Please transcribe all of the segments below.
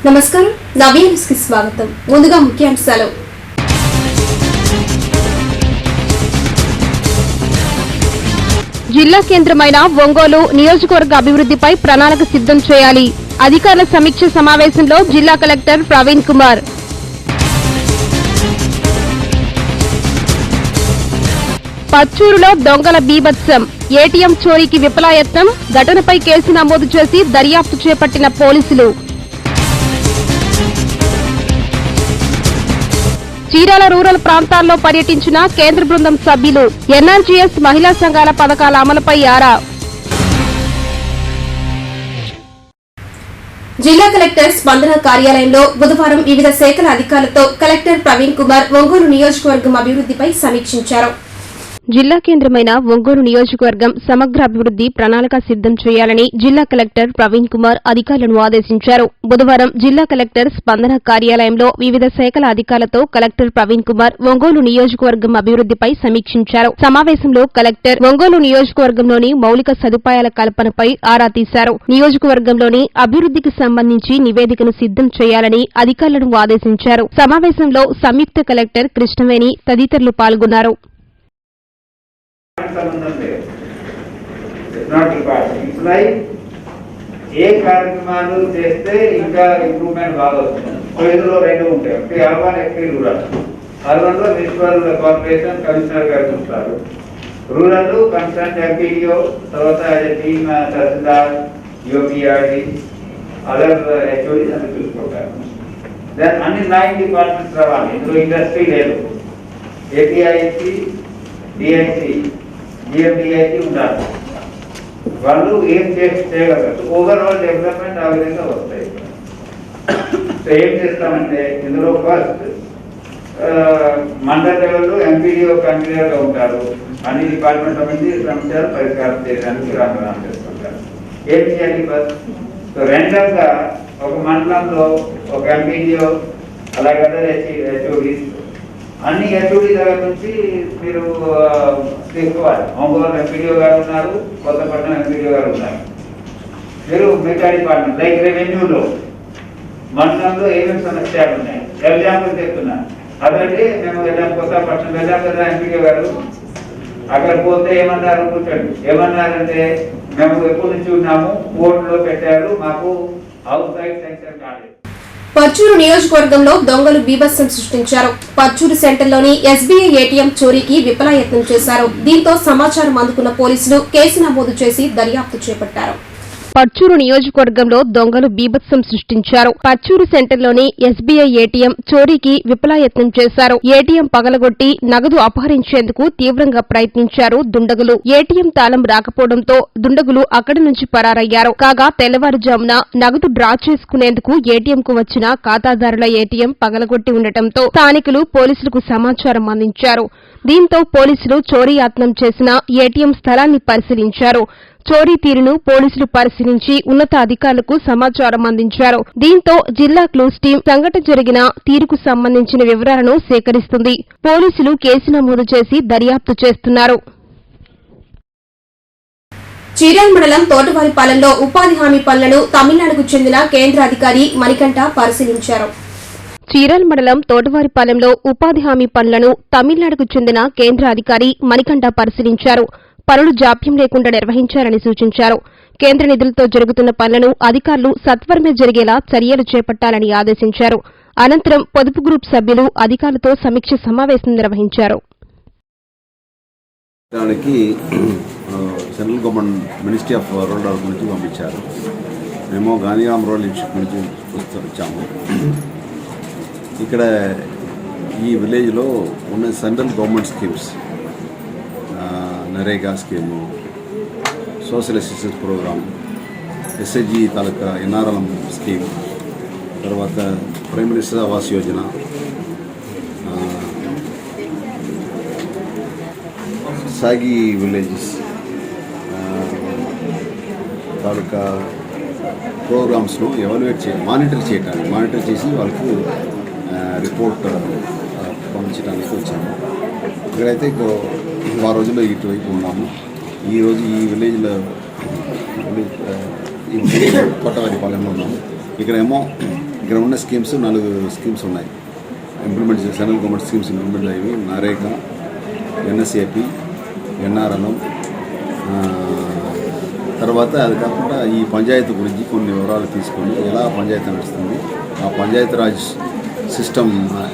నమస్కారం నవ్య న్యూస్ కి స్వాగతం. ముందుగా ముఖ్యాంశాలు. జిల్లా కేంద్రమైన ఒంగోలు నియోజకవర్గ అభివృద్ధిపై ప్రణాళిక సిద్ధం చేయాలి. అధికారుల సమీక్ష సమావేశంలో జిల్లా కలెక్టర్ ప్రవీణ్ కుమార్. పచ్చూరులో దొంగల బీభత్సం, ఏటీఎం చోరీకి విఫలాయత్నం, ఘటనపై కేసు నమోదు చేసి దర్యాప్తు చేపట్టిన పోలీసులు. చీరాల రూరల్ ప్రాంతాల్లో పర్యటించిన కేంద్ర బృందం సభ్యులు. ఎన్ఆర్జీఎస్ మహిళా సంఘాల పథకాల అమలుపై ఆరా. జిల్లా కలెక్టర్ స్పందన కార్యాలయంలో బుధవారం వివిధ శాఖల అధికారులతో కలెక్టర్ ప్రవీణ్ కుమార్ ఒంగోలు నియోజకవర్గం అభివృద్ధిపై సమీక్షించారు. జిల్లా కేంద్రమైన ఒంగోలు నియోజకవర్గం సమగ్ర అభివృద్ది ప్రణాళిక సిద్దం చేయాలని జిల్లా కలెక్టర్ ప్రవీణ్ కుమార్ అధికారులను ఆదేశించారు. బుధవారం జిల్లా కలెక్టర్ స్పందన కార్యాలయంలో వివిధ శాఖల అధికారులతో కలెక్టర్ ప్రవీణ్ కుమార్ ఒంగోలు నియోజకవర్గం అభివృద్దిపై సమీక్షించారు. సమావేశంలో కలెక్టర్ ఒంగోలు నియోజకవర్గంలోని మౌలిక సదుపాయాల కల్పనపై ఆరా తీశారు. నియోజకవర్గంలోని అభివృద్దికి సంబంధించి నివేదికను సిద్దం చేయాలని అధికారులను ఆదేశించారు. సమావేశంలో సంయుక్త కలెక్టర్ కృష్ణవేణి తదితరులు పాల్గొన్నారు. ఏ కార్యక్రమాలు చేస్తే ఇంకా ఇంప్రూవ్మెంట్ బాగా వస్తుంది. ఇందులో రెండు ఉంటాయి, ఒకటి అర్బన్, ఒకటి రూరల్. అర్బన్ లో మున్సిపల్ కార్పొరేషన్ కమిషనర్ గారు చూస్తారు, రూరల్ కన్సర్న్ ఎంపీడీఓ, తర్వాత టీమ్ తహసీల్దార్, యూపీఆర్డీ, అదర్ హెచ్ఓడీస్ అని చూసుకుంటారు. దెన్ అన్ని 9 డిపార్ట్మెంట్స్ రావాలి. ఇందులో ఇండస్ట్రీ లేదు, ఏపీఐసి, డిఐసి, జిఎండిఐసి ఉండాలి. వాళ్ళు ఏం చేయగలరు, ఓవరాల్ డెవలప్మెంట్ ఆ విధంగా వస్తాయి. సో ఏం చేస్తామంటే ఇందులో ఫస్ట్ మండల లెవెల్లో ఎంపీడీఓ కన్వీనర్ గా ఉంటారు. అన్ని డిపార్ట్మెంట్ సమస్యలు పరిష్కారం చేయడానికి రాజీనామా చేస్తుంటారు. ఏం చేయాలి ఫస్ట్? సో రెండవగా ఒక మండలంలో ఒక ఎంపీడీఓ, అలాగే హెచ్ఓడీస్, అన్ని హెచ్ఓడీ దగ్గర నుంచి మీరు తీసుకోవాలి. ఒంగోలు ఎంపీడీఓ గారు ఉన్నారు, కొత్తపట్నం ఎంపీడీఓ గారు ఉన్నారు. మీరు మిగతా డిపార్ట్మెంట్ లైక్ రెవెన్యూలో మండలంలో ఏమేమి సమస్యలు ఉన్నాయి ఎగ్జాంపుల్ చెప్తున్నా. అదంటే మేము వెళ్ళాం, కొత్తపట్నం వెళ్ళాం కదా ఎంపీడీఓ గారు, అక్కడ పోతే ఏమన్నారు, కూర్చోండి. ఏమన్నారంటే మేము ఎప్పటి నుంచి ఉన్నాము, కోర్టులో పెట్టారు, మాకు అవుట్ సైడ్ సెంక్షన్ కాలేదు. పచ్చూరు నియోజకవర్గంలో దొంగలు బీభత్సం సృష్టించారు. పచ్చూరు సెంటర్లోని ఎస్బీఐ ఏటీఎం చోరీకి విఫలాయత్నం చేశారు. దీంతో సమాచారం అందుకున్న పోలీసులు కేసు నమోదు చేసి దర్యాప్తు చేపట్టారు. పచ్చూరు నియోజకవర్గంలో దొంగలు బీభత్సం సృష్టించారు. పచ్చూరు సెంటర్లోని ఎస్బీఐ ఏటీఎం చోరీకి విఫలాయత్నం చేశారు. ఏటీఎం పగలగొట్టి నగదు అపహరించేందుకు తీవ్రంగా ప్రయత్నించారు దుండగులు. ఏటీఎం తాళం రాకపోవడంతో దుండగులు అక్కడి నుంచి పరారయ్యారు. కాగా తెల్లవారుజామున నగదు డ్రా చేసుకునేందుకు ఏటీఎంకు వచ్చిన ఖాతాదారుల ఏటీఎం పగలగొట్టి ఉండటంతో స్థానికులు పోలీసులకు సమాచారం అందించారు. దీంతో పోలీసులు చోరీ యత్నం చేసిన ఏటీఎం స్థలాన్ని పరిశీలించారు. చోరీ తీరును పోలీసులు పరిశీలించి ఉన్నతాధికారులకు సమాచారం అందించారు. దీంతో జిల్లా క్లూస్ టీం సంఘటన జరిగిన తీరుకు సంబంధించిన వివరాలను సేకరిస్తుంది. పోలీసులు కేసు నమోదు చేసి దర్యాప్తు చేస్తున్నారు. చీరాల మండలం తోటవారిపాలెంలో ఉపాధి హామీ పనులను తమిళనాడుకు చెందిన కేంద్ర అధికారి మణికంఠ పరిశీలించారు. చీరాల మండలం తోటవారిపాలెంలో ఉపాధి హామీ పనులను తమిళనాడుకు చెందిన కేంద్ర అధికారి మణికంఠ పరిశీలించారు. పనులు జాప్యం లేకుండా నిర్వహించాలని సూచించారు. కేంద్ర నిధులతో జరుగుతున్న పనులను అధికారులు సత్వరమే జరిగేలా చర్యలు చేపట్టాలని ఆదేశించారు. అనంతరం పొదుపు గ్రూప్ సభ్యులు అధికారులతో సమీక్ష సమావేశం నిర్వహించారు. Central government ministry of rural development నుంచి పంపించారు. మేము గాంధీగ్రామ్ రూరల్ ఇన్స్టిట్యూట్ నుంచి వచ్చాము. ఇక్కడ ఈ విలేజ్లో ఉన్న central government schemes, NREGA scheme, social assistance program, SIG తాలూకా ఎన్ఆర్ఎల్ఎం స్కీమ్, తర్వాత prime minister Awas Yojana, SAGY villages తాలూకా ప్రోగ్రామ్స్ను ఎవాల్యుయేట్ మానిటర్ చేసి వాళ్ళకు రిపోర్ట్ పంపించడానికి వచ్చాము. ఇక్కడైతే ఆ రోజుల్లో ఇటువైపు ఉన్నాము. ఈరోజు ఈ విలేజ్లో కొత్తవారిపాలెంలో ఉన్నాము. ఇక్కడేమో ఇక్కడ ఉన్న స్కీమ్స్ 4 స్కీమ్స్ ఉన్నాయి ఇంప్లిమెంట్ చేసి సెంట్రల్ గవర్నమెంట్ స్కీమ్స్ ఇంప్లిమెంట్ అయ్యి నరేగా, ఎన్ఎస్ఏపి, ఎన్ఆర్ఎల్ఎం. తర్వాత అది కాకుండా ఈ పంచాయతీ గురించి కొన్ని వివరాలు తీసుకొని ఎలా పంచాయతీ నడుస్తుంది, ఆ పంచాయతీరాజ్ సిస్టమ్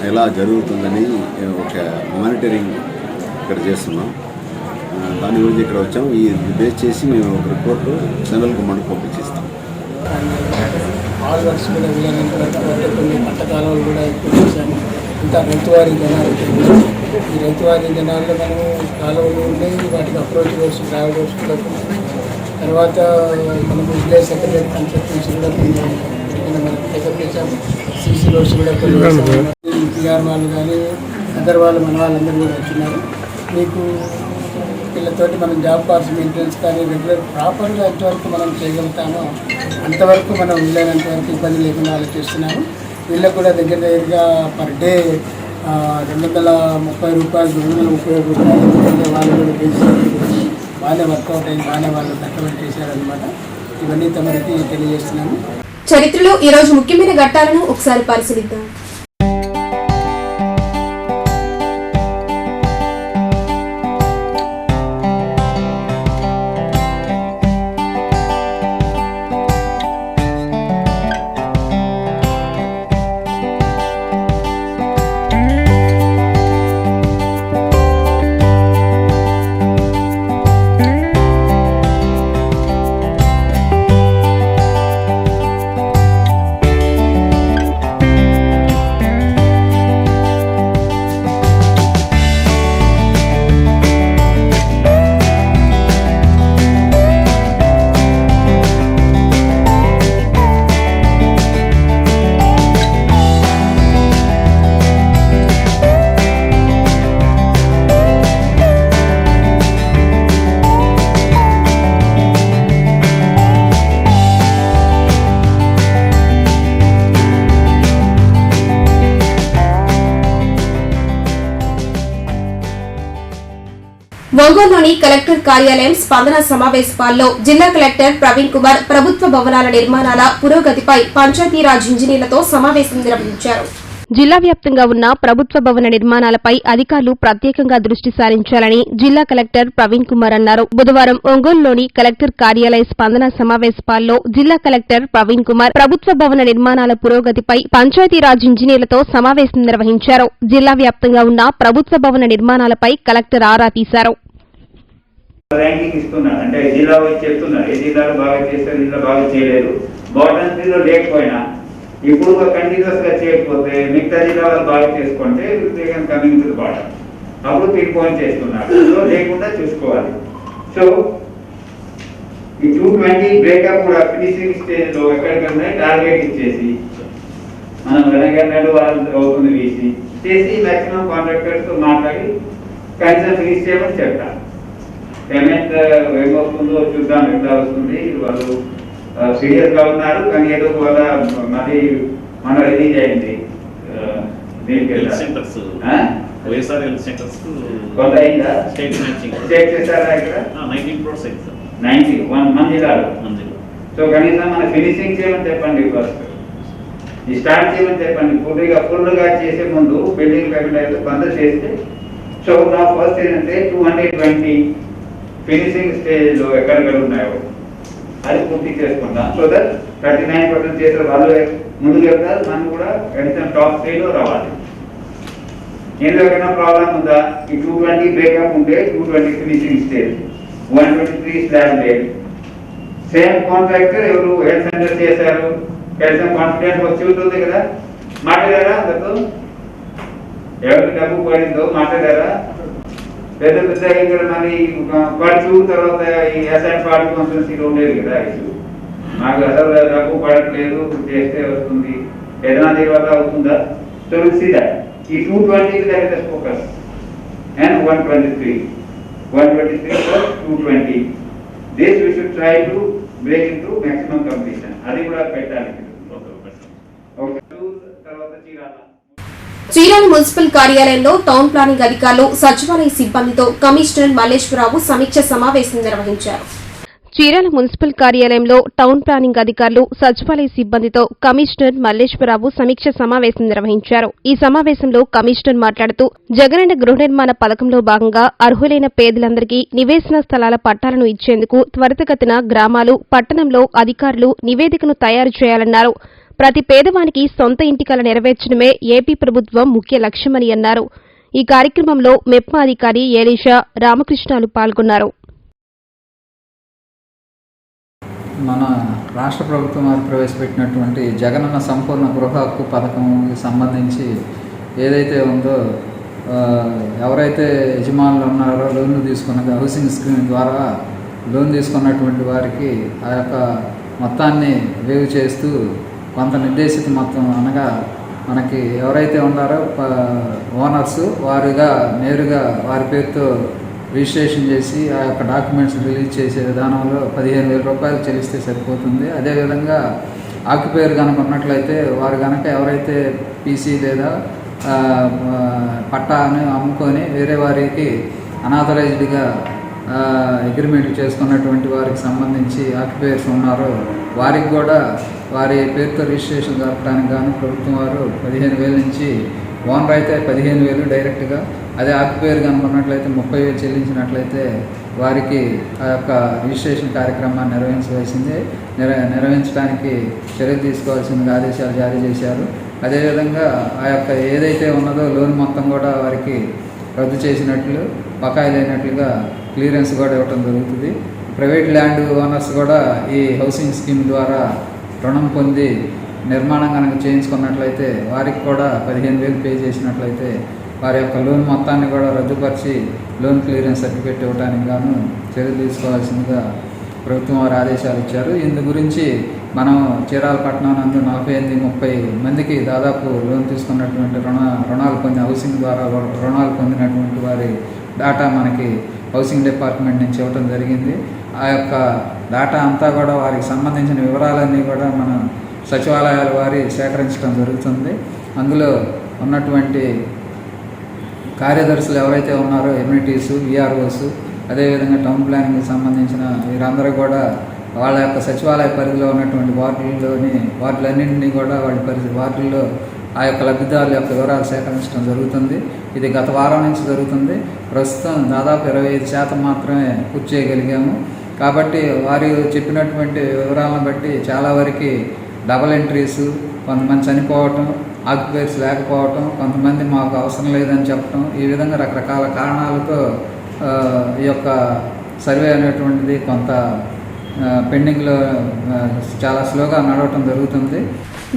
ఎలా జరుగుతుందని ఒక మానిటరింగ్ ఇక్కడ చేస్తున్నాం. దాని గురించి ఇక్కడ వచ్చాం. ఈ బేస్ చేసి మేము ఒక రిపోర్ట్ సెంట్రల్ గవర్నమెంట్ పంపించేస్తాం. ఆల్ వర్క్స్ కూడా వీలైనంత కొన్ని పంట కాలువలు కూడా ఎక్కువ చేశాము. ఇంకా రైతువారీ జనాలు, ఈ రైతువారీ జనాల్లో మనము కాలువలు ఉన్నాయి, వాటికి అప్రోచ్ రోడ్స్, ట్రావెల్ రోడ్స్ కూడా తర్వాత మనము విలేజ్ సెక్రటరీ కన్స్ట్రక్షన్స్ కూడా మనకి టేకప్ చేశాము. సీసీ రోడ్స్ కూడా కొన్ని పిఆర్ వాళ్ళు కానీ అదర్ వాళ్ళు మన వాళ్ళందరూ కూడా వచ్చినారు. మీకు వీళ్ళతోటి మనం జాబ్ కార్డ్స్ మెయింటెనెన్స్ కానీ రెగ్యులర్ ప్రాపర్గా ఎంతవరకు మనం చేయగలుగుతామో అంతవరకు మనం వీలైనంత వరకు ఇబ్బంది లేకుండా ఆలోచిస్తున్నాము. వీళ్ళకు కూడా దగ్గరగా పర్ డే 230 రూపాయలు, 237 రూపాయలు వాళ్ళు కూడా చేసి బాగానే వర్కౌట్ అయింది, బాగానే వాళ్ళు కష్టపడి చేశారనమాట. ఇవన్నీ తమరికి తెలియజేస్తున్నాము. చరిత్రలో ఈరోజు ముఖ్యమైన ఘట్టాలను ఒకసారి పరిశీలిద్దాం. ఒంగోలులోని కలెక్టర్ కార్యాలయం స్పందన సమావేశ హాల్లో జిల్లా కలెక్టర్ ప్రవీణ్ కుమార్ ప్రభుత్వ భవనాల నిర్మాణాల పురోగతిపై పంచాయతీరాజ్ ఇంజనీర్లతో సమావేశం నిర్వహించారు. జిల్లా వ్యాప్తంగా ఉన్న ప్రభుత్వ భవన నిర్మాణాలపై అధికారులు ప్రత్యేకంగా దృష్టి సారించాలని జిల్లా కలెక్టర్ ప్రవీణ్ కుమార్ అన్నారు. బుధవారం ఒంగోలులోని కలెక్టర్ కార్యాలయ స్పందన సమావేశ హాల్లో జిల్లా కలెక్టర్ ప్రవీణ్ కుమార్ ప్రభుత్వ భవన నిర్మాణాల పురోగతిపై పంచాయతీరాజ్ ఇంజనీర్లతో సమావేశం నిర్వహించారు. జిల్లా వ్యాప్తంగా ఉన్న ప్రభుత్వ భవన నిర్మాణాలపై కలెక్టర్ ఆరా తీశారు. ర్యాంకింగ్ ఇస్తున్నారు, అంటే జిల్లా వచ్చి చెప్తున్నారు ఏ జిల్లాలో బాగా చేస్తారు, జిల్లా బాగా చేయలేదు. బాటమ్ త్రీలో లేకపోయినా ఇప్పుడు కంటిన్యూస్ గా చేయకపోతే మిగతా జిల్లా వాళ్ళు బాగా చేసుకుంటే కమింగ్ టు బాటమ్ అప్పుడు పిన్ చేస్తున్నారు. సో లేకుండా చూసుకోవాలి. సో ఈ 220 బ్రేకప్ కూడా ఫినిషింగ్ స్టేజ్ లో ఎక్కడికన్నా టార్గెట్ ఇచ్చేసి మనం వెనకన్నాడు వాళ్ళు అవుతుంది వేసి చేసి మాక్సిమం కాంట్రాక్టర్స్ తో మాట్లాడి కనీసం ఫినిష్ చేయమని చెప్తాను. పేమెంట్ ఏమవుతుందో చూద్దాం, ఎట్లా వస్తుంది. వాళ్ళు సీరియస్ గా ఉన్నారు, కానీ ఏదో వాళ్ళ మరి మన రిలీజ్ అయింది కొంత అయిందా? స్టేట్ చేశారా ఇక్కడ 91 మంది జిల్లాలో. సో కనీసం మన ఫినిషింగ్ చేయమని చెప్పండి, ఫస్ట్ ఈ స్టార్ట్ చేయమని చెప్పండి. ఫుల్గా చేసే ముందు బిల్డింగ్ పేమెంట్ అయితే బంద్ చేస్తే. సో నా ఫస్ట్ ఏంటంటే 220 ఫినిషింగ్ స్టేజ్ లో ఎక్కడెక్కడ ఉన్నాయో అది పూర్తి చేసుకుంటాం. సో దట్ 39% చేసే వాళ్ళు ముందుకు వెళ్తారు, మనం కూడా కనీసం టాప్ 3లో రావాలి. ఎందుకైనా ప్రాబ్లం ఉందా? ఈ 220 బ్రేకప్ ఉంటే 220 ఫినిషింగ్ స్టేజ్, 123 స్లాబ్ లేదు. సేమ్ కాంట్రాక్టర్ ఎవరు హెల్త్ సెంటర్ చేశారు, కనీసం కాన్ఫిడెన్స్ వచ్చి ఉంటుంది కదా. మాట్లాడారా అందరితో? ఎవరికి డబ్బు పడిందో మాట్లాడారా? పెద్ద పెద్ద ఇక్కడ మరి ఖర్చు తర్వాత ఈ ఎస్ఐట్ పార్టీ కాన్స్టిట్యూన్సీలో ఉండేది కదా ఇష్యూ. మాకు అసలు డబ్బు పడట్లేదు, చేస్తే వస్తుంది, ఏదైనా దీని వల్ల అవుతుందా? సో సీ దట్ ఈ 220 దగ్గర focus and 123 plus 220 this we should try to break into maximum completion. అది కూడా పెట్టాలి. ఓకే. తర్వాత చీరాల మున్సిపల్ కార్యాలయంలో టౌన్ ప్లానింగ్ అధికారులు సచివాలయ సిబ్బందితో కమిషనర్ మల్లేశ్వరరావు సమీక్ష సమావేశం నిర్వహించారు. చీరాల మున్సిపల్ కార్యాలయంలో టౌన్ ప్లానింగ్ అధికారులు, సచివాలయ సిబ్బందితో కమిషనర్ మల్లేశ్వరరావు సమీక్ష సమావేశం నిర్వహించారు. ఈ సమావేశంలో కమిషనర్ మాట్లాడుతూ జగనన్న గృహ నిర్మాణ పథకంలో భాగంగా అర్హులైన పేదలందరికీ నివేశన స్థలాల పట్టాలను ఇచ్చేందుకు త్వరితగతిన గ్రామాలు, పట్టణంలో అధికారులు నివేదికను తయారు చేయాలన్నారు. ప్రతి పేదవానికి సొంత ఇంటి కల నెరవేర్చడమే ఏపీ ప్రభుత్వం ముఖ్య లక్ష్యమని అన్నారు. ఈ కార్యక్రమంలో మెప్మా అధికారి ఏలీషా, రామకృష్ణాలు పాల్గొన్నారు. మన రాష్ట్ర ప్రభుత్వం వారు ప్రవేశపెట్టినటువంటి జగనన్న సంపూర్ణ గృహ హక్కు పథకంకి సంబంధించి ఏదైతే ఉందో, ఎవరైతే యజమానులు ఉన్నారో లోన్లు తీసుకున్న హౌసింగ్ స్కీమ్ ద్వారా లోన్ తీసుకున్నటువంటి వారికి ఆ యొక్క మొత్తాన్ని వేవ్ చేస్తూ కొంత నిర్దేశిత మొత్తం అనగా మనకి ఎవరైతే ఉన్నారో ఓనర్స్ వారుగా నేరుగా వారి పేరుతో రిజిస్ట్రేషన్ చేసి ఆ యొక్క డాక్యుమెంట్స్ రిలీజ్ చేసే విధానంలో 15,000 రూపాయలు చెల్లిస్తే సరిపోతుంది. అదేవిధంగా ఆక్యుపైర్ కనుక ఉన్నట్లయితే వారు కనుక ఎవరైతే పీసీ లేదా పట్టాను అమ్ముకొని వేరే వారికి అనాథరైజ్డ్గా అగ్రిమెంట్ చేసుకున్నటువంటి వారికి సంబంధించి ఆక్యుపైర్స్ ఉన్నారో వారికి కూడా వారి పేరుతో రిజిస్ట్రేషన్ జరపడానికి గాను ప్రభుత్వం వారు 15,000 నుంచి, ఓనర్ అయితే 15,000 డైరెక్ట్గా, అదే ఆక్యుపైర్ కనుకున్నట్లయితే 30,000 చెల్లించినట్లయితే వారికి ఆ యొక్క రిజిస్ట్రేషన్ కార్యక్రమాన్ని నిర్వహించడానికి చర్యలు తీసుకోవాల్సిందిగా ఆదేశాలు జారీ చేశారు. అదేవిధంగా ఆ యొక్క ఏదైతే ఉన్నదో లోన్ మొత్తం కూడా వారికి రద్దు చేసినట్లు, బకాయిలైనట్లుగా క్లియరెన్స్ కూడా ఇవ్వడం జరుగుతుంది. ప్రైవేట్ ల్యాండ్ ఓనర్స్ కూడా ఈ హౌసింగ్ స్కీమ్ ద్వారా రుణం పొంది నిర్మాణం కనుక చేయించుకున్నట్లయితే వారికి కూడా 15,000 పే చేసినట్లయితే వారి యొక్క లోన్ మొత్తాన్ని కూడా రద్దుపరిచి లోన్ క్లియరెన్స్ సర్టిఫికేట్ ఇవ్వడానికి గాను చర్యలు తీసుకోవాల్సిందిగా ప్రభుత్వం వారు ఆదేశాలు ఇచ్చారు. ఇందు గురించి మనం చీరాల పట్టణం నందు 48-30 మందికి దాదాపు లోన్ తీసుకున్నటువంటి రుణాలు పొంది హౌసింగ్ ద్వారా రుణాలు పొందినటువంటి వారి డాటా మనకి హౌసింగ్ డిపార్ట్మెంట్ నుంచి ఇవ్వడం జరిగింది. ఆ యొక్క డాటా అంతా కూడా వారికి సంబంధించిన వివరాలన్నీ కూడా మన సచివాలయాల వారి సేకరించడం జరుగుతుంది. అందులో ఉన్నటువంటి కార్యదర్శులు ఎవరైతే ఉన్నారో ఎమ్యూనిటీస్, విఆర్ఓస్, అదేవిధంగా టౌన్ ప్లానింగ్కి సంబంధించిన వీరందరూ కూడా వాళ్ళ యొక్క సచివాలయ పరిధిలో ఉన్నటువంటి వార్డులన్నింటినీ కూడా వార్డుల్లో ఆ యొక్క లబ్ధిదారుల యొక్క వివరాలు సేకరించడం జరుగుతుంది. ఇది గత వారం నుంచి జరుగుతుంది. ప్రస్తుతం దాదాపు 25% మాత్రమే పూర్తి చేయగలిగాము. కాబట్టి వారు చెప్పినటువంటి వివరాలను బట్టి చాలా వరకు డబల్ ఎంట్రీస్, కొంతమంది చనిపోవటం, ఆక్యుపైర్స్ లేకపోవటం, కొంతమంది మాకు అవసరం లేదని చెప్పటం, ఈ విధంగా రకరకాల కారణాలతో ఈ యొక్క సర్వే అనేటువంటిది కొంత పెండింగ్లో చాలా స్లోగా నడవటం జరుగుతుంది.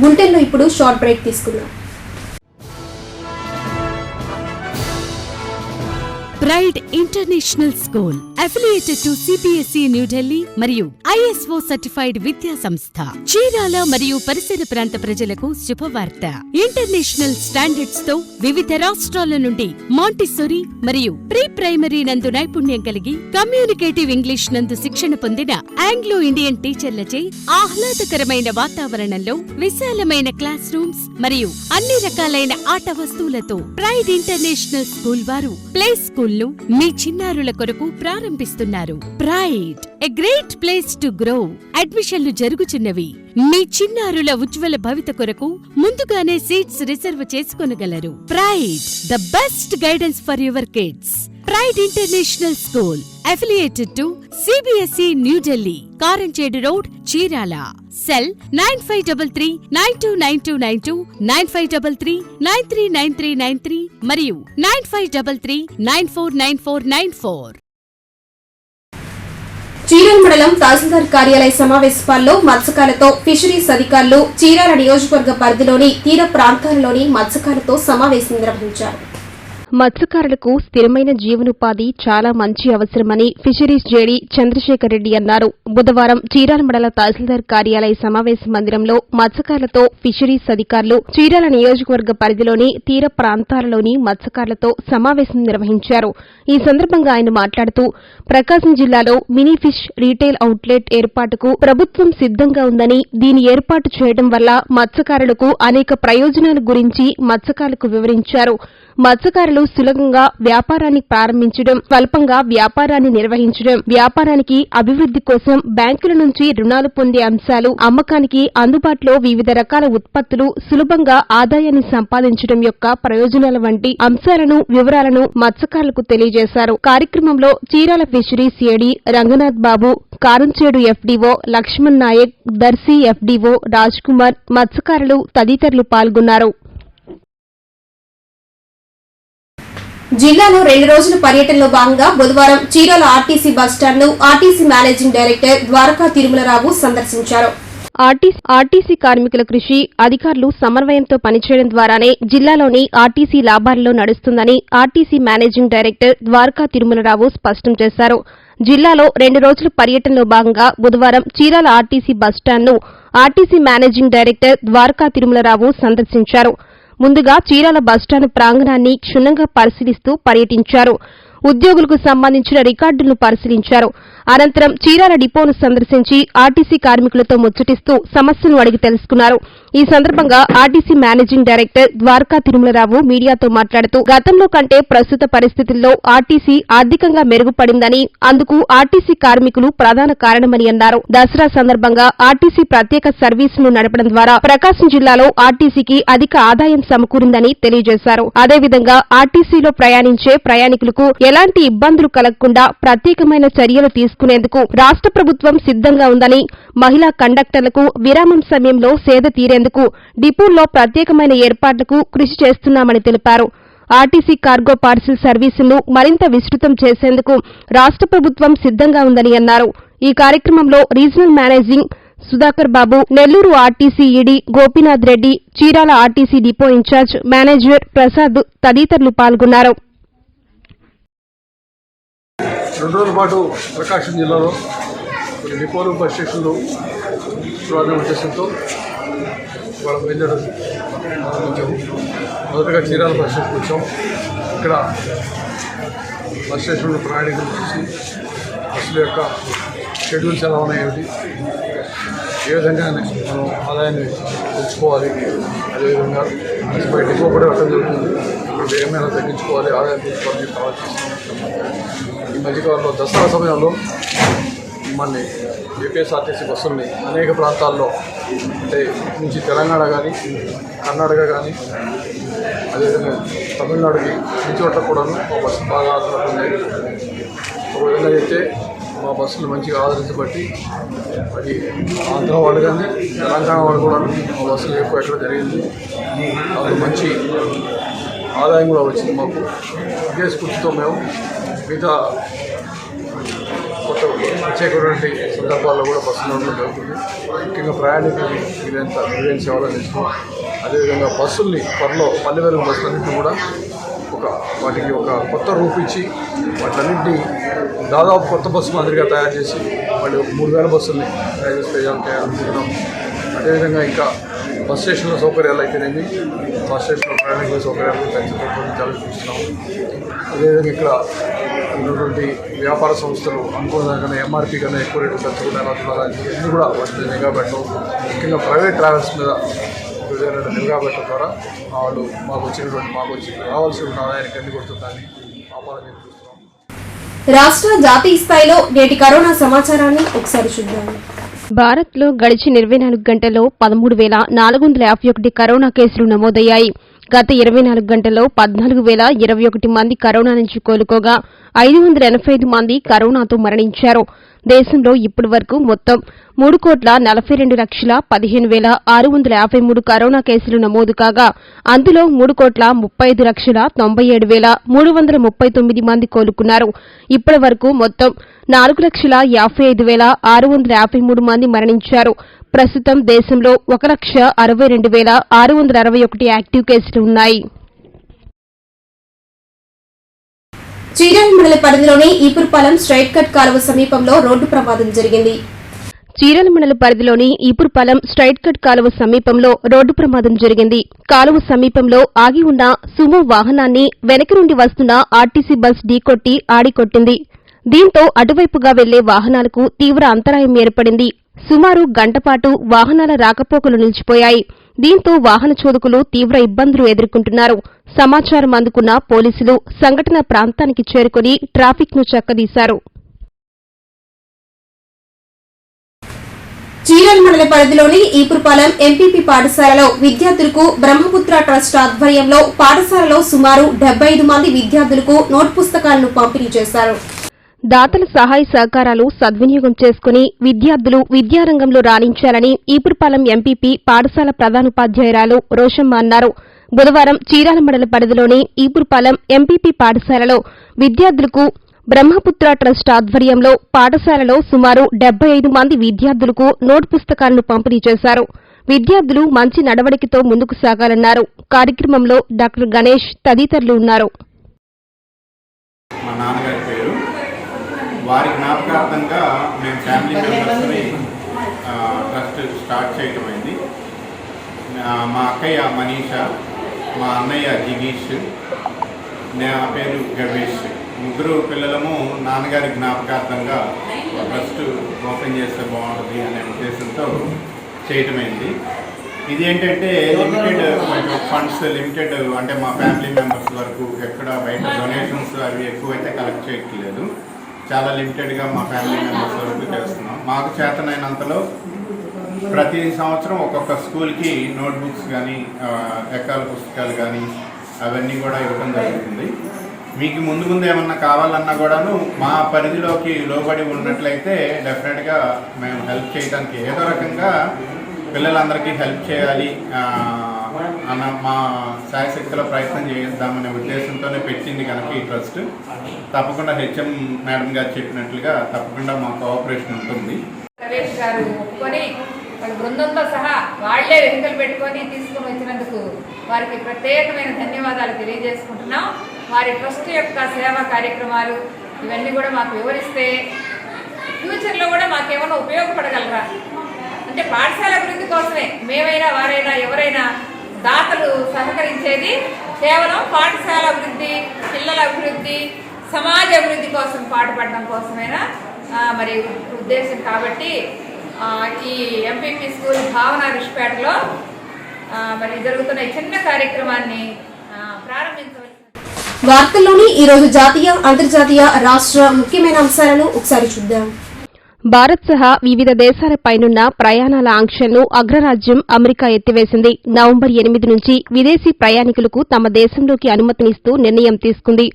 బులెటిన్లో ఇప్పుడు షార్ట్ బ్రేక్ తీసుకుందాం. Pride international school affiliated to CBSE new Delhi మరియు ఐఎస్ఓ సర్టిఫైడ్ విద్యా సంస్థ. చీరాల మరియు పరిసర ప్రాంత ప్రజలకు శుభవార్త. ఇంటర్నేషనల్ స్టాండర్డ్స్ తో వివిధ రాష్ట్రాల నుండి మాంటిస్సోరీ మరియు ప్రీ ప్రైమరీ నందు నైపుణ్యం కలిగి కమ్యూనికేటివ్ ఇంగ్లీష్ నందు శిక్షణ పొందిన ఆంగ్లో ఇండియన్ టీచర్లచే ఆహ్లాదకరమైన వాతావరణంలో విశాలమైన క్లాస్ రూమ్స్ మరియు అన్ని రకాలైన ఆట వస్తువులతో ప్రైడ్ ఇంటర్నేషనల్ స్కూల్ వారు ప్లే స్కూల్ ను మీ చిన్నారుల కొరకు ప్రారంభిస్తున్నారు. Pride a great place to grow. అడ్మిషన్లు జరుగుచున్నవి. మీ చిన్నారుల ఉజ్వల భవిత కొరకు ముందుగానే సీట్స్ రిజర్వ్ చేసుకొనగలరు. Pride the best guidance for your kids. Pride international school affiliated to CBSE New Delhi, Karanchedu Road, Chirala. Cell 9533 929292, 9533 939393 మరియు 9533 949494. చీరాల మండలం తహసీల్దార్ కార్యాలయ సమావేశాల్లో మత్స్యకారులతో ఫిషరీస్ అధికారులు చీరాల నియోజకవర్గ పరిధిలోని తీర ప్రాంతాలలోని మత్స్యకారులతో సమావేశం నిర్వహించారు. మత్స్యకారులకు స్థిరమైన జీవనోపాధి చాలా మంచి అవసరమని ఫిషరీస్ జేడీ చంద్రశేఖర్ రెడ్డి అన్నారు. బుధవారం చీరాల మండల తహసీల్దార్ కార్యాలయ సమావేశ మందిరంలో మత్స్యకారులతో ఫిషరీస్ అధికారులు చీరాల నియోజకవర్గ పరిధిలోని తీర ప్రాంతాలలోని మత్స్యకారులతో సమావేశం నిర్వహించారు. ఈ సందర్భంగా ఆయన మాట్లాడుతూ ప్రకాశం జిల్లాలో మినీ ఫిష్ రీటైల్ అవుట్లెట్ ఏర్పాటుకు ప్రభుత్వం సిద్దంగా ఉందని, దీని ఏర్పాటు చేయడం వల్ల మత్స్యకారులకు అనేక ప్రయోజనాల గురించి మత్స్యకారులకు వివరించారు. మత్స్యకారులు సులభంగా వ్యాపారాన్ని ప్రారంభించడం, స్వల్పంగా వ్యాపారాన్ని నిర్వహించడం, వ్యాపారానికి అభివృద్ది కోసం బ్యాంకుల నుంచి రుణాలు పొందే అంశాలు, అమ్మకానికి అందుబాటులో వివిధ రకాల ఉత్పత్తులు, సులభంగా ఆదాయాన్ని సంపాదించడం యొక్క ప్రయోజనాల వంటి అంశాలను, వివరాలను మత్స్యకారులకు తెలియజేశారు. కార్యక్రమంలో Chirala fisheries AD Ranganath Babu, Karamchedu FDO Lakshman Naik, Darsi FDO Raj Kumar, మత్స్యకారులు తదితరులు పాల్గొన్నారు. జిల్లాలో 2 రోజుల పర్యటనలో భాగంగా బుధవారం చీరాల ఆర్టీసీ బస్టాండ్ను RTC managing director Dwaraka Tirumala Rao సందర్శించారు. ఆర్టీసీ కార్మికుల కృషి, అధికారులు సమన్వయంతో పనిచేయడం ద్వారానే జిల్లాలోని ఆర్టీసీ లాభాల్లో నడుస్తుందని RTC managing director Dwaraka Tirumala Rao స్పష్టం చేశారు. జిల్లాలో 2 రోజుల పర్యటనలో భాగంగా బుధవారం చీరాల ఆర్టీసీ బస్టాండ్ను RTC managing director Dwaraka Tirumala Rao సందర్శించారు. ముందుగా చీరాల బస్టాండ్ ప్రాంగణాన్ని క్షుణ్ణంగా పరిశీలిస్తూ పర్యటించారు. ఉద్యోగులకు సంబంధించిన రికార్డులను పరిశీలించారు. అనంతరం చీరాల డిపోను సందర్శించి ఆర్టీసీ కార్మికులతో ముచ్చటిస్తూ సమస్యలను అడిగి తెలుసుకున్నారు. ఈ సందర్భంగా RTC managing director Dwaraka Tirumala Rao మీడియాతో మాట్లాడుతూ గతంలో కంటే ప్రస్తుత పరిస్థితుల్లో ఆర్టీసీ ఆర్థికంగా మెరుగుపడిందని, అందుకు ఆర్టీసీ కార్మికులు ప్రధాన కారణమని అన్నారు. దసరా సందర్భంగా ఆర్టీసీ ప్రత్యేక సర్వీసును నడపడం ద్వారా ప్రకాశం జిల్లాలో ఆర్టీసీకి అధిక ఆదాయం సమకూరిందని తెలియజేశారు. అదేవిధంగా ఆర్టీసీలో ప్రయాణించే ప్రయాణికులకు ఎలాంటి ఇబ్బందులు కలగకుండా ప్రత్యేకమైన చర్యలు తీసుకునేందుకు రాష్ట ప్రభుత్వం సిద్దంగా ఉందని, మహిళా కండక్టర్లకు విరామం సమయంలో సేద తీరేందుకు డిపోల్లో ప్రత్యేకమైన ఏర్పాట్లకు కృషి చేస్తున్నామని తెలిపారు. ఆర్టీసీ కార్గో పార్సిల్ సర్వీసులను మరింత విస్తృతం చేసేందుకు రాష్ట ప్రభుత్వం సిద్దంగా ఉందని అన్నారు. ఈ కార్యక్రమంలో regional managing Sudhakar Babu, Nellore RTC ED Gopinath Reddy, Chirala RTC depot in charge manager Prasad తదితరులు పాల్గొన్నారు. 2 రోజుల పాటు ప్రకాశం జిల్లాలో కొన్ని డిపోలు, బస్ స్టేషన్లు ప్రారంభ ఉద్దేశంతో వాళ్ళ బయలుదేరడం ప్రారంభించాము. మొదటగా చీరాల బస్ స్టేషన్కి వచ్చాం. ఇక్కడ బస్ స్టేషన్లో ప్రయాణికులు చూసి బస్సుల యొక్క షెడ్యూల్స్ ఎలా ఉన్నాయి, ఏమిటి, ఏ విధంగా మనం ఆదాయాన్ని పెంచుకోవాలి, అదేవిధంగా బస్సుపై డిపో కూడా వెళ్ళడం జరుగుతుంది. ఇప్పుడు వేగమైన తగ్గించుకోవాలి, ఆదాయం పెంచుకోవాలని ఆలోచిస్తున్నాం. ఈ మధ్యకాలంలో దసరా సమయంలో మన ఏపీఎస్ఆర్టీసీ బస్సుల్ని అనేక ప్రాంతాల్లో, అంటే నుంచి తెలంగాణ కానీ, కర్ణాటక కానీ, అదేవిధంగా తమిళనాడుకి ఈ చోట్ల కూడా మా బస్సులు బాగా ఆదరణపడినాయి. ఒక విధంగా అయితే మా బస్సులు మంచిగా ఆదరించబట్టి అది ఆంధ్ర వాళ్ళు కానీ, తెలంగాణ వాళ్ళు కూడా మా బస్సులు ఎక్కువ ఎక్కడ జరిగింది. అది మంచి ఆదాయం కూడా వచ్చింది మాకు. ఇదే స్ఫూర్తితో మేము మిగతా కొత్త ప్రత్యేకమైనటువంటి సందర్భాల్లో కూడా బస్సులు ఉండడం జరుగుతుంది. ముఖ్యంగా ప్రయాణికులకి ఇదంతా విలువైన సేవలు అందిస్తున్నాం. అదేవిధంగా బస్సుల్ని త్వరలో పల్లె వెలుగు బస్సులన్నింటినీ కూడా వాటికి ఒక కొత్త రూపు ఇచ్చి వాటిలన్నింటినీ దాదాపు కొత్త బస్సు మాదిరిగా తయారు చేసి వాళ్ళు 3000 బస్సుల్ని తయారు చేయాలనుకుంటున్నాం. అదేవిధంగా ఇంకా బస్ స్టేషన్లో సౌకర్యాలు అయితేనేమి, బస్ స్టేషన్లో ప్రయాణికుల సౌకర్యాలు పెంచాలని చూస్తున్నాము. అదేవిధంగా ఇక్కడ ఉన్నటువంటి వ్యాపార సంస్థలు అనుకున్న కన్నా ఎంఆర్పీ కన్నా ఎక్కువ రేటు పెంచకుండా ఎలా చూడాలి, ఇన్ని కూడా వాటిని నిఘా పెట్టడం, ముఖ్యంగా ప్రైవేట్ ట్రావెల్స్ మీద నిఘా పెట్టడం ద్వారా వాళ్ళు మాకు రావాల్సిన ఆదాయానికి అన్ని కొడుతుందని ఆపాలని చూస్తున్నాం. రాష్ట్ర జాతీయ స్థాయిలో నేటి కరోనా సమాచారాన్ని ఒకసారి చూద్దాం. భారత్లో గడిచిన 24 గంటల్లో 13,451 కరోనా కేసులు నమోదయ్యాయి. గత 24 గంటల్లో 14,021 మంది కరోనా నుంచి కోలుకోగా 585 మంది కరోనాతో మరణించారు. దేశంలో ఇప్పటి వరకు మొత్తం 3,41,15,653 కరోనా కేసులు నమోదు కాగా అందులో 3,35,97,339 మంది కోలుకున్నారు. ఇప్పటి వరకు మొత్తం 4,55,653 మంది మరణించారు. ప్రస్తుతం దేశంలో 1,62,661 యాక్టివ్ కేసులు ఉన్నాయి. చీరాల మండల పరిధిలోని ఈపురపాలెం స్ట్రైట్ కట్ కాలువ సమీపంలో రోడ్డు ప్రమాదం జరిగింది. చీరాల మండల పరిధిలోని ఈపురపాలెం స్ట్రైట్ కట్ కాలువ సమీపంలో రోడ్డు ప్రమాదం జరిగింది. కాలువ సమీపంలో ఆగి ఉన్న సుమో వాహనాన్ని వెనక నుండి వస్తున్న ఆర్టీసీ బస్ ఢీకొట్టి ఆడికొట్టింది. దీంతో అటువైపుగా వెళ్లే వాహనాలకు తీవ్ర అంతరాయం ఏర్పడింది. సుమారు గంటపాటు వాహనాల రాకపోకలు నిలిచిపోయాయి. దీంతో వాహన చోదకులు తీవ్ర ఇబ్బందులు ఎదుర్కొంటున్నారు. సమాచారం అందుకున్న పోలీసులు సంఘటన ప్రాంతానికి చేరుకుని ట్రాఫిక్ ను చక్కదీశారు. చీరల్ మండల పరిధిలోని ఈపురపాలెం ఎంపీపీ పాఠశాలలో విద్యార్థులకు బ్రహ్మపుత్ర ట్రస్ట్ ఆధ్వర్యంలో పాఠశాలలో సుమారు 75 మంది విద్యార్థులకు నోట్ పుస్తకాలను పంపిణీ చేశారు. దాతల సహాయ సహకారాలు సద్వినియోగం చేసుకుని విద్యార్థులు విద్యారంగంలో రాణించాలని ఈపురపాలెం ఎంపీపీ పాఠశాల ప్రధానోపాధ్యాయురాలు రోషమ్మ అన్నారు. బుధవారం చీరాల మండల పరిధిలోని ఈపురపాలెం ఎంపీపీ పాఠశాలలో విద్యార్థులకు బ్రహ్మపుత్ర ట్రస్ట్ ఆధ్వర్యంలో పాఠశాలలో సుమారు 75 మంది విద్యార్థులకు నోట్ పుస్తకాలను పంపిణీ చేశారు. విద్యార్థులు మంచి నడవడికతో ముందుకు సాగాలన్నారు. కార్యక్రమంలో డాక్టర్ గణేష్ తదితరులు ఉన్నారు. మా నాన్నగారి పేరు, వారి జ్ఞాపకార్థంగా మేము ఫ్యామిలీ మెంబర్స్ని ట్రస్ట్ స్టార్ట్ చేయడం అయింది. మా అక్కయ్య మనీషా, మా అన్నయ్య జిగీష్, నా పేరు గవేష్, ముగ్గురు పిల్లలము నాన్నగారి జ్ఞాపకార్థంగా ట్రస్ట్ ఓపెన్ చేస్తే బాగుంటుంది అనే ఉద్దేశంతో చేయటమైంది. ఇది ఏంటంటే లిమిటెడ్ ఫండ్స్, లిమిటెడ్ అంటే మా ఫ్యామిలీ మెంబర్స్ వరకు ఎక్కడ బయట డొనేషన్స్ అవి ఎక్కువైతే కలెక్ట్ చేయట్లేదు. చాలా లిమిటెడ్గా మా ఫ్యామిలీ మెంబర్స్ వరకు చేస్తున్నాం. మాకు చేతనైనంతలో ప్రతి సంవత్సరం ఒక్కొక్క స్కూల్కి నోట్బుక్స్ కానీ ఎక్కాల పుస్తకాలు కానీ అవన్నీ కూడా ఇవ్వడం జరుగుతుంది. మీకు ముందు ఏమన్నా కావాలన్నా కూడాను మా పరిధిలోకి లోబడి ఉన్నట్లయితే డెఫినెట్గా మేము హెల్ప్ చేయడానికి ఏదో రకంగా పిల్లలందరికీ హెల్ప్ చేయాలి అన్న మా శాయశక్తిలో ప్రయత్నం చేద్దామనే ఉద్దేశంతోనే పెట్టింది కనుక ఈ ట్రస్ట్. తప్పకుండా హెచ్ఎం మేడం గారు చెప్పినట్లుగా తప్పకుండా మా కోఆపరేషన్ ఉంటుంది. రమేష్ గారు ఒప్పుకొని వాళ్ళ బృందంతో సహా వాళ్లే వెహికల్ పెట్టుకొని తీసుకుని వచ్చినందుకు వారికి ప్రత్యేకమైన ధన్యవాదాలు తెలియజేసుకుంటున్నాం. వారి ట్రస్ట్ యొక్క సేవా కార్యక్రమాలు ఇవన్నీ కూడా మాకు వివరిస్తే ఫ్యూచర్లో కూడా మాకేమైనా ఉపయోగపడగలరా అంటే పాఠశాల అభివృద్ధి కోసమే మేమైనా వారైనా ఎవరైనా దాతలు సహకరించేది కేవలం పాఠశాల అభివృద్ధి, పిల్లల అభివృద్ధి, సమాజ అభివృద్ధి కోసం పాటుపడడం కోసమైనా మరి ఉద్దేశం. కాబట్టి ఈ ఎంపీపీ స్కూల్ భావన రిష్పేటలో మరి జరుగుతున్న ఈ చిన్న కార్యక్రమాన్ని ప్రారంభించవలసి. వార్తల్లోని ఈరోజు జాతీయ, అంతర్జాతీయ, రాష్ట్ర ముఖ్యమైన అంశాలను ఒకసారి చూద్దాం. భారత్ సహా వివిధ దేశాలపైనున్న ప్రయాణాల ఆంక్షలను అగ్రరాజ్యం అమెరికా ఎత్తివేసింది. నవంబర్ 8 నుంచి విదేశీ ప్రయాణికులకు తమ దేశంలోకి అనుమతినిస్తూ నిర్ణయం తీసుకుంది.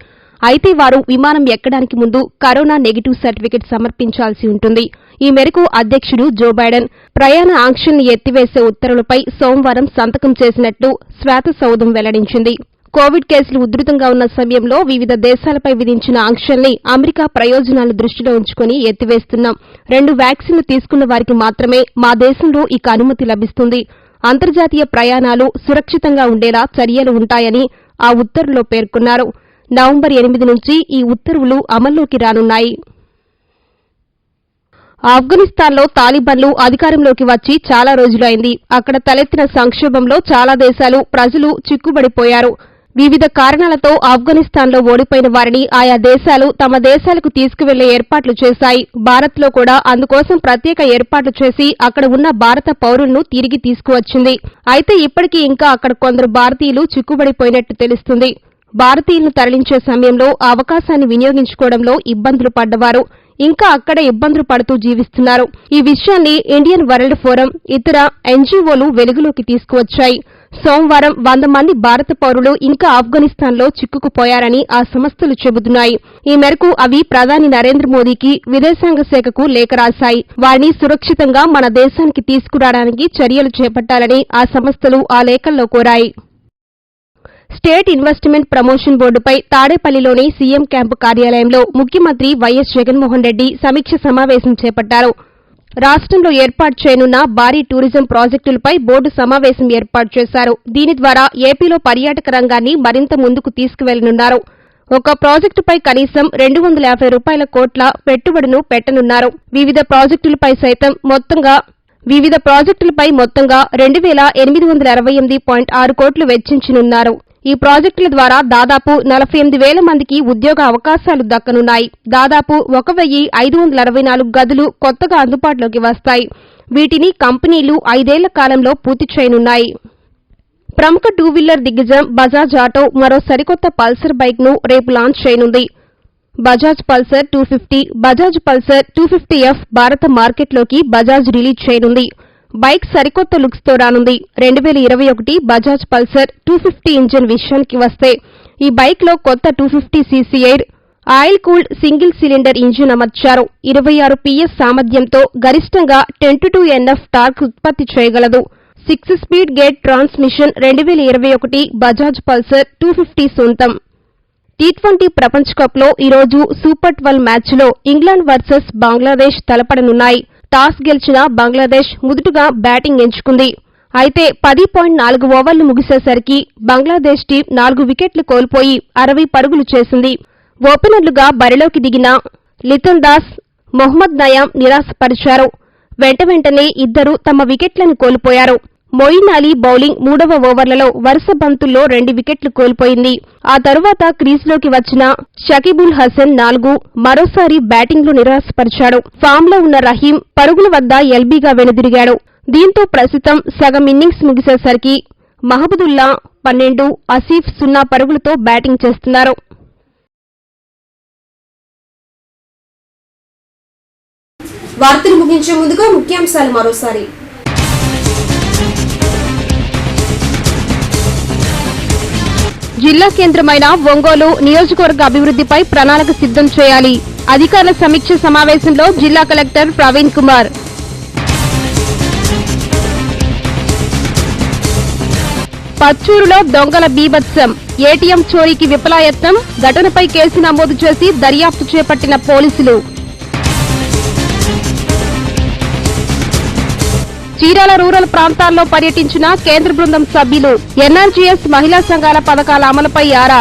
అయితే వారు విమానం ఎక్కడానికి ముందు కరోనా నెగిటివ్ సర్టిఫికెట్ సమర్పించాల్సి ఉంటుంది. ఈ మేరకు అధ్యక్షుడు జో బైడెన్ ప్రయాణ ఆంక్షల్ని ఎత్తివేసే ఉత్తర్వులపై సోమవారం సంతకం చేసినట్లు శ్వేతసౌధం వెల్లడించింది. కోవిడ్ కేసులు ఉధృతంగా ఉన్న సమయంలో వివిధ దేశాలపై విధించిన ఆంక్షల్ని అమెరికా ప్రయోజనాలను దృష్టిలో ఉంచుకుని ఎత్తివేస్తున్నాం. 2 వ్యాక్సిన్లు తీసుకున్న వారికి మాత్రమే మా దేశంలో ఇక అనుమతి లభిస్తుంది. అంతర్జాతీయ ప్రయాణాలు సురక్షితంగా ఉండేలా చర్యలు ఉంటాయని ఆ ఉత్తర్వులో పేర్కొన్నారు. నవంబర్ 8 నుంచి ఈ ఉత్తర్వులు అమల్లోకి రానున్నాయి. ఆఫ్ఘనిస్తాన్లో తాలిబాన్లు అధికారంలోకి వచ్చి చాలా రోజులైంది. అక్కడ తలెత్తిన సంక్షోభంలో చాలా దేశాలు ప్రజలు చిక్కుబడిపోయారు. వివిధ కారణాలతో ఆఫ్ఘనిస్తాన్లో ఓడిపోయిన వారిని ఆయా దేశాలు తమ దేశాలకు తీసుకువెళ్లే ఏర్పాట్లు చేశాయి. భారత్లో కూడా అందుకోసం ప్రత్యేక ఏర్పాట్లు చేసి అక్కడ ఉన్న భారత పౌరులను తిరిగి తీసుకువచ్చింది. అయితే ఇప్పటికీ ఇంకా అక్కడ కొందరు భారతీయులు చిక్కుబడిపోయినట్టు తెలుస్తుంది. భారతీయులను తరలించే సమయంలో ఆ అవకాశాన్ని వినియోగించుకోవడంలో ఇబ్బందులు పడ్డవారు ఇంకా అక్కడే ఇబ్బందులు పడుతూ జీవిస్తున్నారు. ఈ విషయాన్ని ఇండియన్ వరల్డ్ ఫోరం, ఇతర ఎన్జీఓలు వెలుగులోకి తీసుకువచ్చాయి. సోమవారం 100 మంది భారత పౌరులు ఇంకా ఆఫ్ఘనిస్తాన్లో చిక్కుకుపోయారని ఆ సంస్థలు చెబుతున్నాయి. ఈ మేరకు అవి ప్రధాని నరేంద్ర మోదీకి, విదేశాంగ శాఖకు లేఖ రాశాయి. వారిని సురక్షితంగా మన దేశానికి తీసుకురావడానికి చర్యలు చేపట్టాలని ఆ సంస్థలు ఆ లేఖల్లో కోరాయి. స్టేట్ ఇన్వెస్ట్మెంట్ ప్రమోషన్ బోర్డుపై తాడేపల్లిలోని సీఎం క్యాంపు కార్యాలయంలో ముఖ్యమంత్రి వైఎస్ జగన్మోహన్ రెడ్డి సమీక్ష సమావేశం చేపట్టారు. రాష్ట్రంలో ఏర్పాటు చేయనున్న భారీ టూరిజం ప్రాజెక్టులపై బోర్డు సమావేశం ఏర్పాటు చేశారు. దీని ద్వారా ఏపీలో పర్యాటక రంగాన్ని మరింత ముందుకు తీసుకువెళ్లనున్నారు. ఒక ప్రాజెక్టుపై కనీసం 250 కోట్ల పెట్టుబడును పెట్టనున్నారు. వివిధ ప్రాజెక్టులపై మొత్తంగా 2,868.6 కోట్లు వెచ్చించనున్నారు. ఈ ప్రాజెక్టుల ద్వారా దాదాపు 48,000 మందికి ఉద్యోగ అవకాశాలు దక్కనున్నాయి. దాదాపు 1,564 గదులు కొత్తగా అందుబాటులోకి వస్తాయి. వీటిని కంపెనీలు 5 ఏళ్ల కాలంలో పూర్తి చేయనున్నాయి. ప్రముఖ టూ వీలర్ దిగ్గజం బజాజ్ ఆటో మరో సరికొత్త పల్సర్ బైక్ ను రేపు లాంచ్ చేయనుంది. Bajaj Pulsar 250, Bajaj Pulsar 250F భారత మార్కెట్లోకి బజాజ్ రిలీజ్ చేయనుంది. బైక్ సరికొత్త లుక్స్ తో రానుంది. 2021 బజాజ్ పల్సర్ 250 ఇంజిన్ విషయానికి వస్తే ఈ బైక్ లో కొత్త 250cc air oil cooled single cylinder engine అమర్చారు. 26 PS సామర్థ్యంతో గరిష్టంగా 10 NF టార్క్ ఉత్పత్తి చేయగలదు. 6 speed gate transmission 2021 Bajaj Pulsar 250 సొంతం. T20 ప్రపంచ కప్లో ఈరోజు సూపర్ 12 మ్యాచ్లో ఇంగ్లాండ్ వర్సెస్ బంగ్లాదేశ్ తలపడనున్నాయి. టాస్ గెలిచిన బంగ్లాదేశ్ మొదటగా బ్యాటింగ్ ఎంచుకుంది. అయితే 10.4 ఓవర్లు ముగిసేసరికి బంగ్లాదేశ్ టీం 4 వికెట్లు కోల్పోయి 60 పరుగులు చేసింది. ఓపెనర్లుగా బరిలోకి దిగిన లితన్ దాస్, మొహమ్మద్ నయాం నిరాశపరిచారు. వెంటనే ఇద్దరు తమ వికెట్లను కోల్పోయారు. మొయిన్ అలీ బౌలింగ్ 3వ ఓవర్లలో వరుస బంతుల్లో 2 వికెట్లు కోల్పోయింది. ఆ తరువాత క్రీజ్లోకి వచ్చిన షకీబుల్ హసన్ 4 మరోసారి బ్యాటింగ్లో నిరాశపరిచాడు. ఫామ్లో ఉన్న రహీం పరుగుల వద్ద ఎల్బీగా వెనుదిరిగాడు. దీంతో ప్రస్తుతం సగం ఇన్నింగ్స్ ముగిసేసరికి మహబూదుల్లా 12, ఆసిఫ్ 0 పరుగులతో బ్యాటింగ్ చేస్తున్నారు. వార్తలు ముగించే ముందుగా ముఖ్యాంశాలు మరోసారి. జిల్లా కేంద్రమైన ఒంగోలు నియోజకవర్గ అభివృద్ధిపై ప్రణాళిక సిద్ధం చేయాలి. అధికారుల సమీక్ష సమావేశంలో జిల్లా కలెక్టర్ ప్రవీణ్ కుమార్. పచ్చూరులో దొంగల బీభత్సం, ఏటీఎం చోరీకి విఫలయత్నం. ఘటనపై కేసు నమోదు చేసి దర్యాప్తు చేపట్టిన పోలీసులు. చీరాల రూరల్ ప్రాంతాల్లో పర్యటించిన కేంద్ర బృందం సభ్యులు. ఎన్ఆర్జీఎస్ మహిళా సంఘాల పథకాల అమలుపై ఆరా.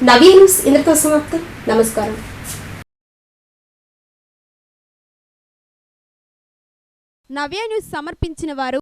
నవీ న్యూస్ ఇంతటితో సమాప్తం. నమస్కారం. నవ్య న్యూస్ సమర్పించిన వారు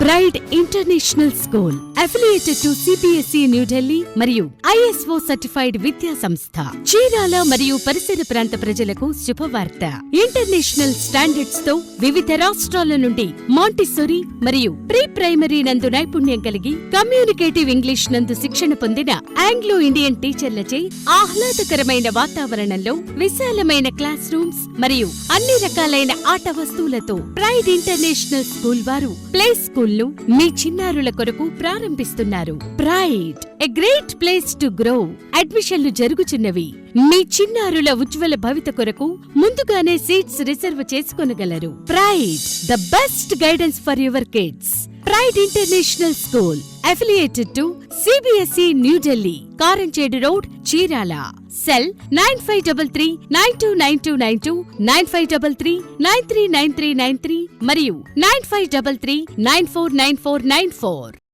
pride international school affiliated to CBSE new Delhi మరియు ఐఎస్ఓ సర్టిఫైడ్ విద్యా సంస్థ. చీరాల మరియు పరిసర ప్రాంత ప్రజలకు శుభవార్త. ఇంటర్నేషనల్ స్టాండర్డ్స్ తో వివిధ రాష్ట్రాల నుండి మాంటిసోరీ మరియు ప్రీ ప్రైమరీ నందు నైపుణ్యం కలిగి కమ్యూనికేటివ్ ఇంగ్లీష్ నందు శిక్షణ పొందిన ఆంగ్లో ఇండియన్ టీచర్లచే ఆహ్లాదకరమైన వాతావరణంలో విశాలమైన క్లాస్ రూమ్స్ మరియు అన్ని రకాలైన ఆట వస్తువులతో ప్రైడ్ ఇంటర్నేషనల్ స్కూల్ వారు ప్లే స్కూల్ ను మీ చిన్నారుల కొరకు ప్రారంభిస్తున్నారు. Pride a great place to grow. అడ్మిషన్లు జరుగుచున్నవి. మీ చిన్నారుల ఉజ్వల భవిత కొరకు ముందుగానే సీట్స్ రిజర్వ్ చేసుకొనగలరు. Pride the best guidance for your kids. Pride international school affiliated to CBSE New Delhi, Karanchedu Road, Chirala. Cell 9533 929292, 9533 939393 మరియు 9533 949494.